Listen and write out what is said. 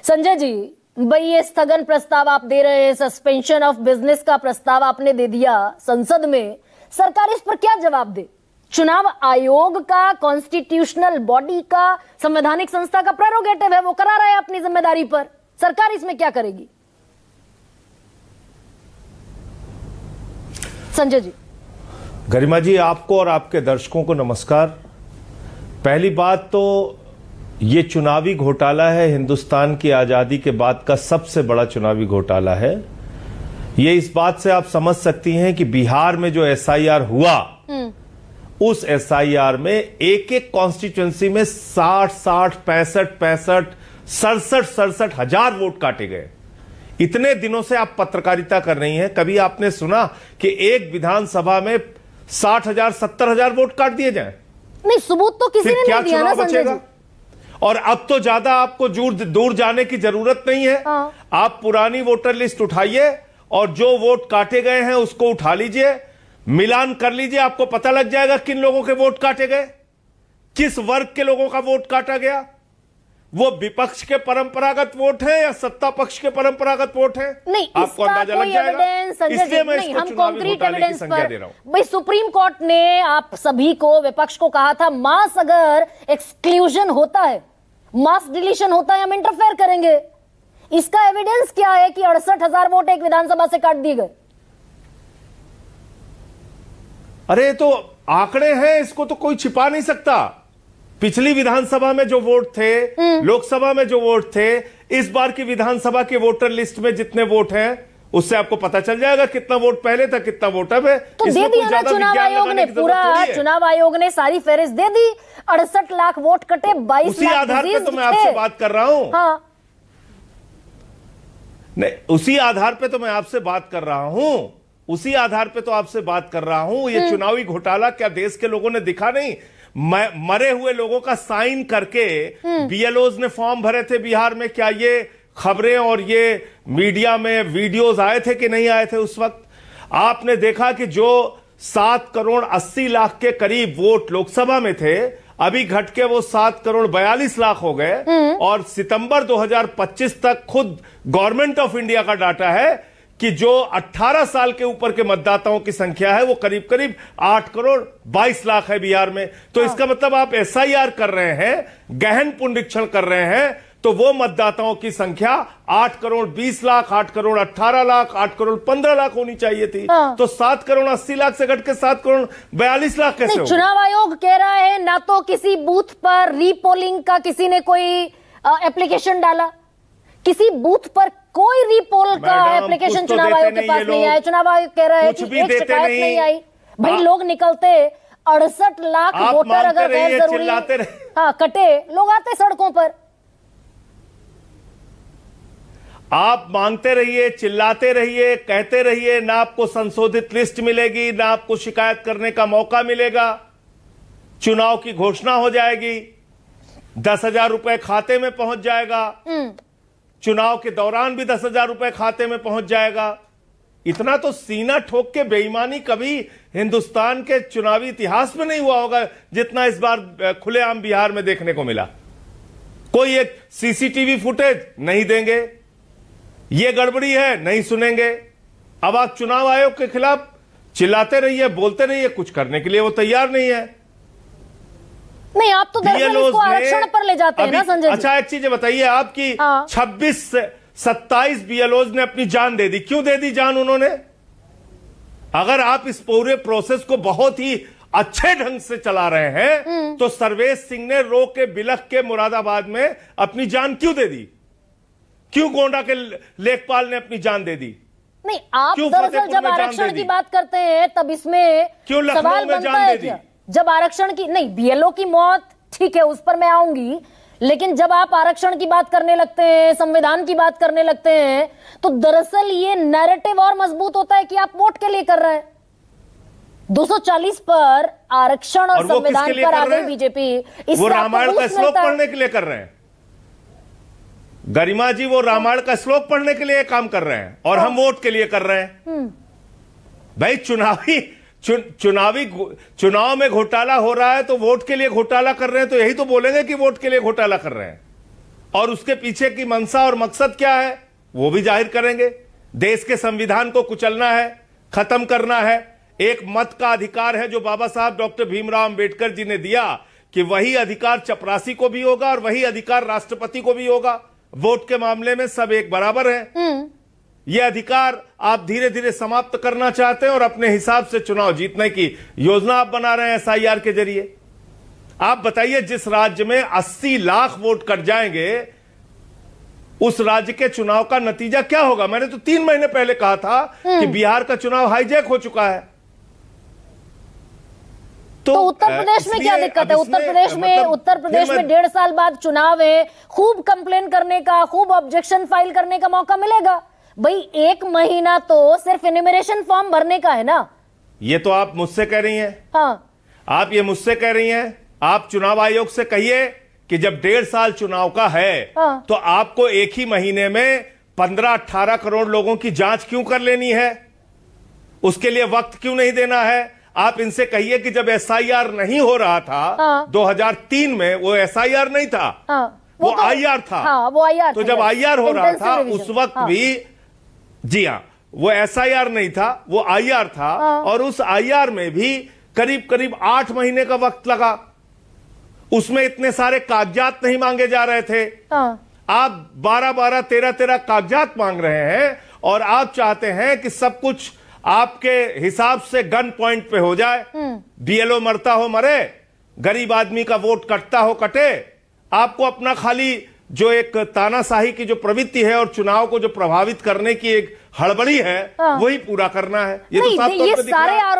संजय जी, भाई ये स्थगन प्रस्ताव आप दे रहे हैं, सस्पेंशन ऑफ बिजनेस का प्रस्ताव आपने दे दिया संसद में, सरकार इस पर क्या जवाब दे? चुनाव आयोग का, कॉन्स्टिट्यूशनल बॉडी का, संवैधानिक संस्था का प्रेरोगेटिव है, वो करा रहा है अपनी जिम्मेदारी पर। सरकार इसमें क्या करेगी? संजय जी। गरिमा जी, आपको और आपके दर्शकों को नमस्कार। पहली बात तो ये चुनावी घोटाला है, हिंदुस्तान की आजादी के बाद का सबसे बड़ा चुनावी घोटाला है। ये इस बात से आप समझ सकती हैं कि बिहार में जो एसआईआर हुआ, उस एसआईआर में एक एक कॉन्स्टिट्यूएंसी में 60, 65, 67 हजार वोट काटे गए। इतने दिनों से आप पत्रकारिता कर रही हैं, कभी आपने सुना कि एक विधानसभा में 60,000, 70,000 वोट काट दिए जाएं? नहीं, सबूत तो किसी ने नहीं दिया ना संजय जी। और अब तो ज्यादा आपको दूर जाने की जरूरत नहीं है। आप पुरानी वोटर लिस्ट उठाइए और जो वोट काटे गए हैं उसको उठा लीजिए, मिलान कर लीजिए, आपको पता लग जाएगा किन लोगों के वोट काटे गए, किस वर्ग के लोगों का वोट काटा गया। वो विपक्ष के परंपरागत वोट है या सत्ता पक्ष के परंपरागत वोट है, नहीं, आपको अंदाजा लग जाएगा। इसलिए मैं इसको हम चुनावी कॉन्क्रीट घोटाले की एविडेंस संज्ञा पर दे रहा हूं। भाई, सुप्रीम कोर्ट ने आप सभी को, विपक्ष को कहा था, मास अगर एक्सक्लूजन होता है, मास डिलीशन होता है, हम इंटरफेयर करेंगे। इसका एविडेंस क्या है कि 68,000 वोट एक विधानसभा से काट दिए गए? अरे तो आंकड़े हैं, इसको तो कोई छिपा नहीं सकता। पिछली विधानसभा में जो वोट थे, लोकसभा में जो वोट थे, इस बार की विधानसभा के वोटर लिस्ट में जितने वोट हैं, उससे आपको पता चल जाएगा कितना वोट पहले था, कितना वोट अब है। तो दे दिया ना चुनाव आयोग ने, पूरा चुनाव आयोग ने सारी फहरिस्त दे दी। 68 लाख वोट कटे, 22 लाख। उसी आधार पे तो मैं आपसे बात कर रहा हूं। हाँ, नहीं, उसी आधार पे तो मैं आपसे बात कर रहा हूं, उसी आधार पे तो आपसे बात कर रहा हूं। ये चुनावी घोटाला क्या देश के लोगों ने दिखा नहीं? मरे हुए लोगों का साइन करके बीएलओज ने फॉर्म भरे थे बिहार में, क्या ये खबरें और ये मीडिया में वीडियोस आए थे कि नहीं आए थे? उस वक्त आपने देखा कि जो 7 करोड़ 80 लाख के करीब वोट लोकसभा में थे, अभी घट के वो 7 करोड़ 42 लाख हो गए। और सितंबर 2025 तक खुद गवर्नमेंट ऑफ इंडिया का डाटा है कि जो 18 साल के ऊपर के मतदाताओं की संख्या है वो करीब करीब 8 करोड़ 22 लाख है बिहार में। तो इसका मतलब आप एसआईआर कर रहे हैं, गहन पुनरीक्षण कर रहे हैं, तो वो मतदाताओं की संख्या 8 करोड़ 20 लाख, 8 करोड़ 18 लाख, 8 करोड़ 15 लाख होनी चाहिए थी। तो 7 करोड़ 80 लाख से घट के 7 करोड़ 42 लाख कैसे हो? चुनाव आयोग कह रहा है ना तो किसी बूथ पर रीपोलिंग का किसी ने कोई एप्लीकेशन डाला, किसी बूथ पर कोई रीपोल का एप्लीकेशन चुनाव आयोग के पास नहीं आया। चुनाव आयोग कह रहा है कि एक शिकायत नहीं आई। भाई लोग निकलते, 68 लाख वोटर अगर गैर जरूरी कटे, लोग आते सड़कों पर। आप मांगते रहिए, चिल्लाते रहिए, कहते रहिए, ना आपको संशोधित लिस्ट मिलेगी, ना आपको शिकायत करने का मौका मिलेगा। चुनाव की घोषणा हो जाएगी, 10,000 रुपए खाते में पहुंच जाएगा, चुनाव के दौरान भी 10,000 रुपए खाते में पहुंच जाएगा। इतना तो सीना ठोक के बेईमानी कभी हिंदुस्तान के चुनावी इतिहास में नहीं हुआ होगा जितना इस बार खुलेआम बिहार में देखने को मिला। कोई एक सीसीटीवी फुटेज नहीं देंगे, ये गड़बड़ी है नहीं सुनेंगे। अब आप चुनाव आयोग के खिलाफ चिल्लाते रहिए, बोलते रहिए, कुछ करने के लिए वो तैयार नहीं है। नहीं, आप तो दरअसल इसको आरक्षण पर ले जाते हैं ना संजय जी। अच्छा, एक चीज बताइए, आपकी 26 से 27 बीएलओज ने अपनी जान दे दी। क्यों दे दी जान उन्होंने? अगर आप इस पूरे प्रोसेस को बहुत ही अच्छे ढंग से चला रहे हैं तो सर्वेश सिंह ने रो के बिलख के मुरादाबाद में अपनी जान क्यों दे दी? क्यों गोंडा के लेखपाल ने अपनी जान दे दी? नहीं, आप दरअसल जब आरक्षण की बात करते हैं तब इसमें क्यों सवाल बनता है क्या? जब आरक्षण की नहीं, बीएलओ की मौत ठीक है, उस पर मैं आऊंगी, लेकिन जब आप आरक्षण की बात करने लगते हैं, संविधान की बात करने लगते हैं, तो दरअसल ये नैरेटिव और मजबूत होता है कि आप वोट के लिए कर रहे हैं। 240 पर आरक्षण और संविधान पर आ गई बीजेपी। वो रामायण का श्लोक पढ़ने के लिए कर रहे हैं गरिमा जी, वो रामायण का श्लोक पढ़ने के लिए काम कर रहे हैं और हम वोट के लिए कर रहे हैं। भाई चुनाव में घोटाला हो रहा है तो वोट के लिए घोटाला कर रहे हैं, तो यही तो बोलेंगे कि वोट के लिए घोटाला कर रहे हैं। और उसके पीछे की मंशा और मकसद क्या है वो भी जाहिर करेंगे। देश के संविधान को कुचलना है, खत्म करना है। एक मत का अधिकार है जो बाबा साहब डॉक्टर भीमराव अंबेडकर जी ने दिया कि वही अधिकार चपरासी को भी होगा और वही अधिकार राष्ट्रपति को भी होगा। वोट के मामले में सब एक बराबर हैं। यह अधिकार आप धीरे धीरे समाप्त करना चाहते हैं और अपने हिसाब से चुनाव जीतने की योजना आप बना रहे हैं एसआईआर के जरिए। आप बताइए, जिस राज्य में 80 लाख वोट कट जाएंगे उस राज्य के चुनाव का नतीजा क्या होगा? मैंने तो 3 महीने पहले कहा था कि बिहार का चुनाव हाईजैक हो चुका है। तो उत्तर प्रदेश में क्या दिक्कत है? उत्तर प्रदेश में 1.5 साल बाद चुनाव है, खूब कंप्लेन करने का, खूब ऑब्जेक्शन फाइल करने का मौका मिलेगा। भाई 1 महीना तो सिर्फ इन्यूमरेशन फॉर्म भरने का है ना। ये तो आप मुझसे कह रही हैं। हाँ, आप ये मुझसे कह रही हैं। आप चुनाव आयोग से कहिए कि जब 1.5 साल चुनाव का है हाँ। तो आपको एक ही महीने में 15-18 करोड़ लोगों की जांच क्यों कर लेनी है? उसके लिए वक्त क्यों नहीं देना है? आप इनसे कहिए कि जब एसआईआर नहीं हो रहा था हाँ। 2003 में, वो एसआईआर नहीं था, हाँ, वो आईआर था। हाँ, वो आईआर तो था, जब आईआर हो रहा था Intensive उस revision। वक्त हाँ। भी, जी हां, वो एसआईआर नहीं था, वो आईआर था। हाँ। और उस आईआर में भी करीब करीब 8 महीने का वक्त लगा। उसमें इतने सारे कागजात नहीं मांगे जा रहे थे। हाँ। आप 12-12, 13-13 कागजात मांग रहे हैं और आप चाहते हैं कि सब कुछ आपके हिसाब से गन पॉइंट पे हो जाए। बीएलओ मरता हो मरे, गरीब आदमी का वोट कटता हो कटे। आपको अपना खाली जो एक तानाशाही की जो प्रवृत्ति है और चुनाव को जो प्रभावित करने की एक हड़बड़ी है, वही पूरा करना है। ये तो साफ तौर पे दिख रहा है।